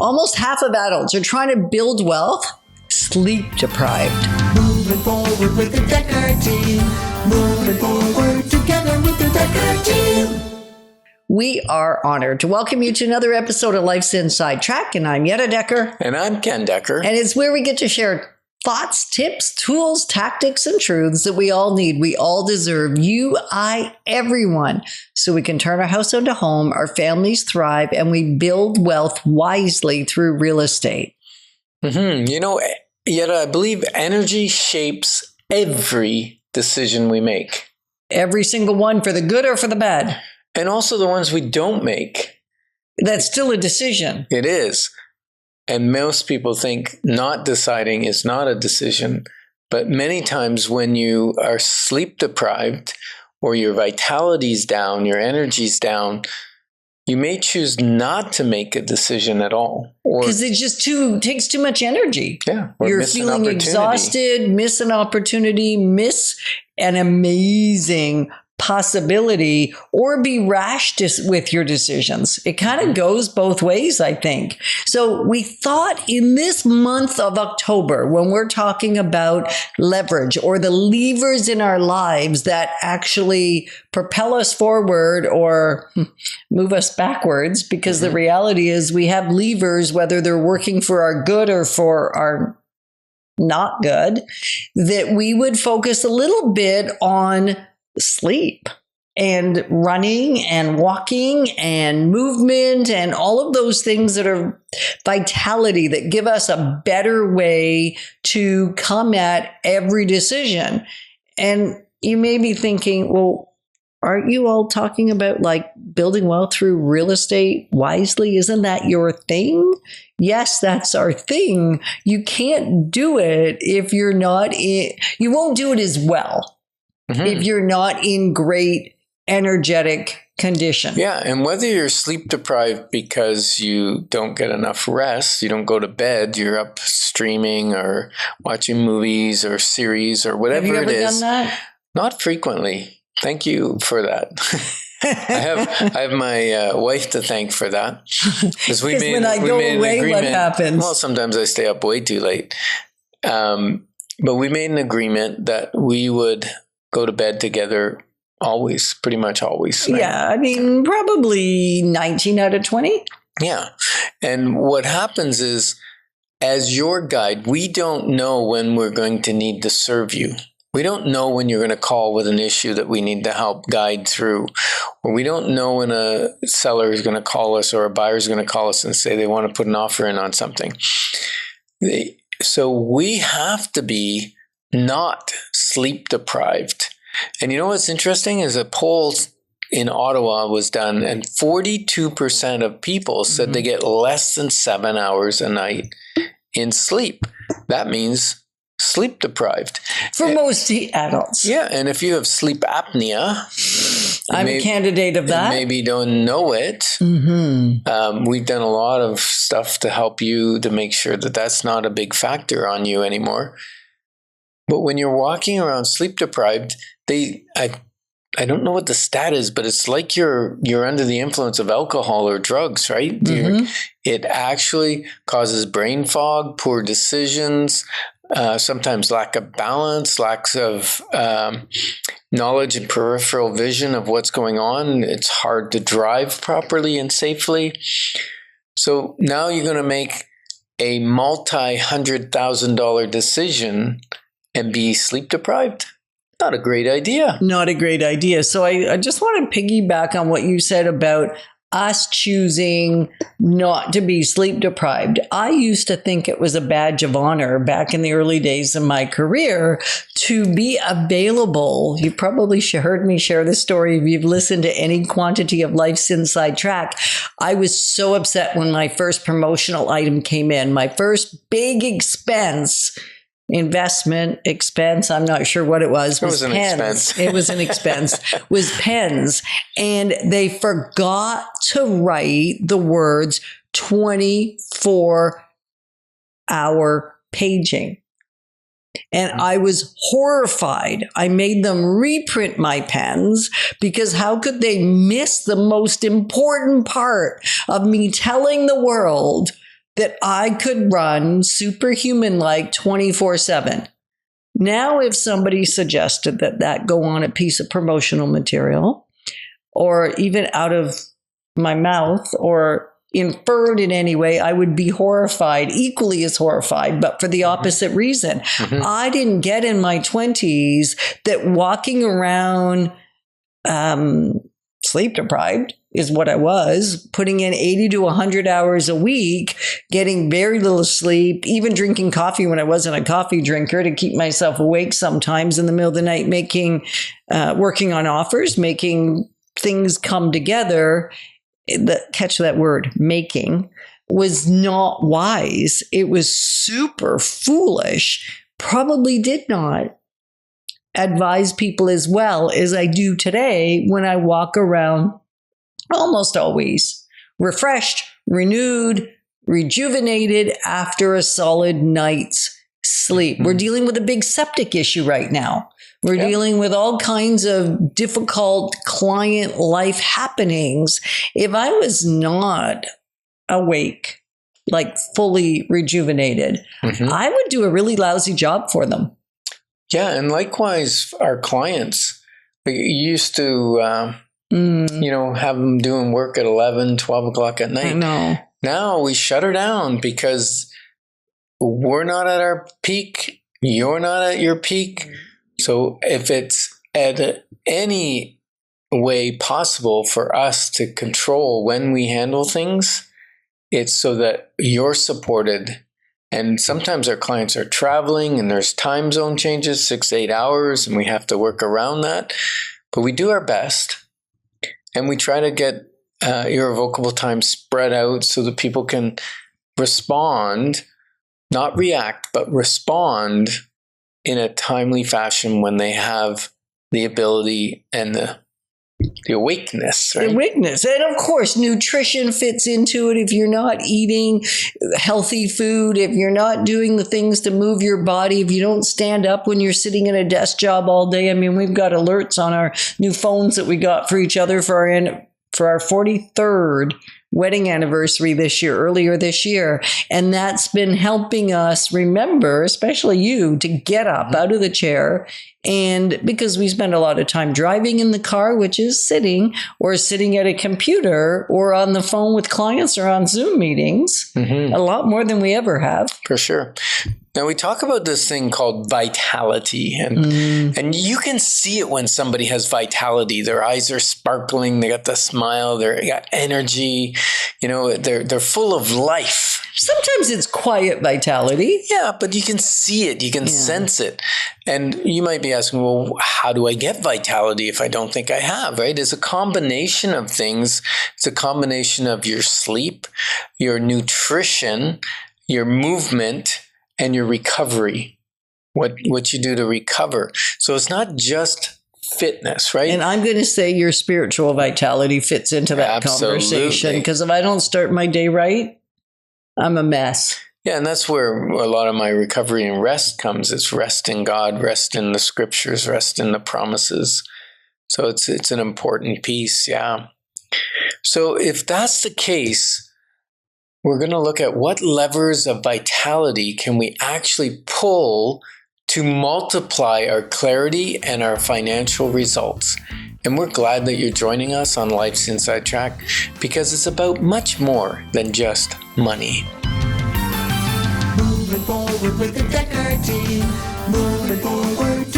almost half of adults are trying to build wealth sleep deprived. Moving forward with the Dekker team. Moving forward together with the Dekker team. We are honored to welcome you to another episode of Life's Inside Track, and I'm Yetta Dekker. And I'm Ken Dekker. And it's where we get to share thoughts, tips, tools, tactics, and truths that we all need. We all deserve, you, I, everyone, so we can turn our house into home, our families thrive, and we build wealth wisely through real estate. Mm-hmm. You know, Yetta, I believe energy shapes every decision we make. Every single one, for the good or for the bad. And also the ones we don't make. That's still a decision. It is. And most people think not deciding is not a decision. But many times when you are sleep deprived or your vitality's down, your energy's down, you may choose not to make a decision at all. Because it just takes too much energy. Yeah. You're feeling exhausted, miss an opportunity, miss an amazing possibility, or be rash with your decisions. It kind of goes both ways, I think. So we thought in this month of October, when we're talking about leverage or the levers in our lives that actually propel us forward or move us backwards, because the reality is we have levers, whether they're working for our good or for our not good, that we would focus a little bit on sleep and running and walking and movement and all of those things that are vitality that give us a better way to come at every decision. And you may be thinking, well, aren't you all talking about like building wealth through real estate wisely? Isn't that your thing? Yes, that's our thing. You can't do it if you're not you won't do it as well. If you're not in great energetic condition. Yeah. And whether you're sleep deprived because you don't get enough rest, you don't go to bed, you're up streaming or watching movies or series or whatever it is. Have you ever done that? Not frequently. Thank you for that. I have my wife to thank for that. Because when I go away, what happens? Well, sometimes I stay up way too late. But we made an agreement that we would go to bed together always, pretty much always. Right? Yeah, I mean, probably 19 out of 20. Yeah. And what happens is, as your guide, we don't know when we're going to need to serve you. We don't know when you're going to call with an issue that we need to help guide through. Or we don't know when a seller is going to call us or a buyer is going to call us and say they want to put an offer in on something. So we have to be not sleep deprived. And you know what's interesting is a poll in Ottawa was done and 42% of people said they get less than 7 hours a night in sleep. That means sleep deprived. For most adults. Yeah. And if you have sleep apnea, I'm a candidate of that. Maybe you don't know it. We've done a lot of stuff to help you to make sure that that's not a big factor on you anymore. But when you're walking around sleep deprived, I don't know what the stat is, but it's like you're under the influence of alcohol or drugs, right? It actually causes brain fog, poor decisions, sometimes lack of balance, lack of knowledge and peripheral vision of what's going on. It's hard to drive properly and safely. So now you're going to make a multi-$100,000 decision and be sleep deprived. Not a great idea. Not a great idea. So I just want to piggyback on what you said about us choosing not to be sleep deprived. I used to think it was a badge of honor back in the early days of my career to be available. You probably heard me share this story if you've listened to any quantity of Life's Inside Track. I was so upset when my first promotional item came in, my first big investment expense. I'm not sure what it was. It was an pens. expense. It was an expense. Was pens. And they forgot to write the words 24-hour paging. And I was horrified. I made them reprint my pens because how could they miss the most important part of me telling the world that I could run superhuman-like 24/7. Now, if somebody suggested that go on a piece of promotional material, or even out of my mouth, or inferred in any way, I would be horrified, equally as horrified, but for the opposite reason. I didn't get in my 20s that walking around sleep deprived is what I was, putting in 80 to 100 hours a week, getting very little sleep, even drinking coffee when I wasn't a coffee drinker to keep myself awake sometimes in the middle of the night, working on offers, making things come together. Catch that word, making, was not wise. It was super foolish. Probably did not advise people as well as I do today when I walk around almost always refreshed, renewed, rejuvenated after a solid night's sleep. We're dealing with a big septic issue right now. We're dealing with all kinds of difficult client life happenings. If I was not awake, like fully rejuvenated, I would do a really lousy job for them. Yeah, and likewise, our clients, we used to, have them doing work at 11, 12 o'clock at night. I know. Now we shut her down because we're not at our peak. You're not at your peak. So if it's at any way possible for us to control when we handle things, it's so that you're supported. And sometimes our clients are traveling and there's time zone changes, 6 to 8 hours, and we have to work around that. But we do our best. And we try to get irrevocable time spread out so that people can respond, not react, but respond in a timely fashion when they have the ability and the awakeness, right? The awakeness. And of course, nutrition fits into it. If you're not eating healthy food, if you're not doing the things to move your body, if you don't stand up when you're sitting in a desk job all day. I mean, we've got alerts on our new phones that we got for each other for our 43rd wedding anniversary earlier this year. And that's been helping us remember, especially you, to get up out of the chair. And because we spend a lot of time driving in the car, which is sitting at a computer or on the phone with clients or on Zoom meetings, a lot more than we ever have. For sure. Now we talk about this thing called vitality, and you can see it when somebody has vitality. Their eyes are sparkling. They got the smile. They got energy. They're full of life. Sometimes it's quiet vitality. Yeah, but you can see it. You can sense it. And you might be asking, well, how do I get vitality if I don't think I have, right? It's a combination of things. It's a combination of your sleep, your nutrition, your movement, and your recovery, what you do to recover. So it's not just fitness, right? And I'm going to say your spiritual vitality fits into that conversation, because if I don't start my day right, I'm a mess. Yeah, and that's where a lot of my recovery and rest comes. It's rest in God, rest in the scriptures, rest in the promises. So it's an important piece, yeah. So if that's the case, we're going to look at what levers of vitality can we actually pull to multiply our clarity and our financial results. And we're glad that you're joining us on Life's Inside Track, because it's about much more than just money. Moving forward with the Dekker team. Moving forward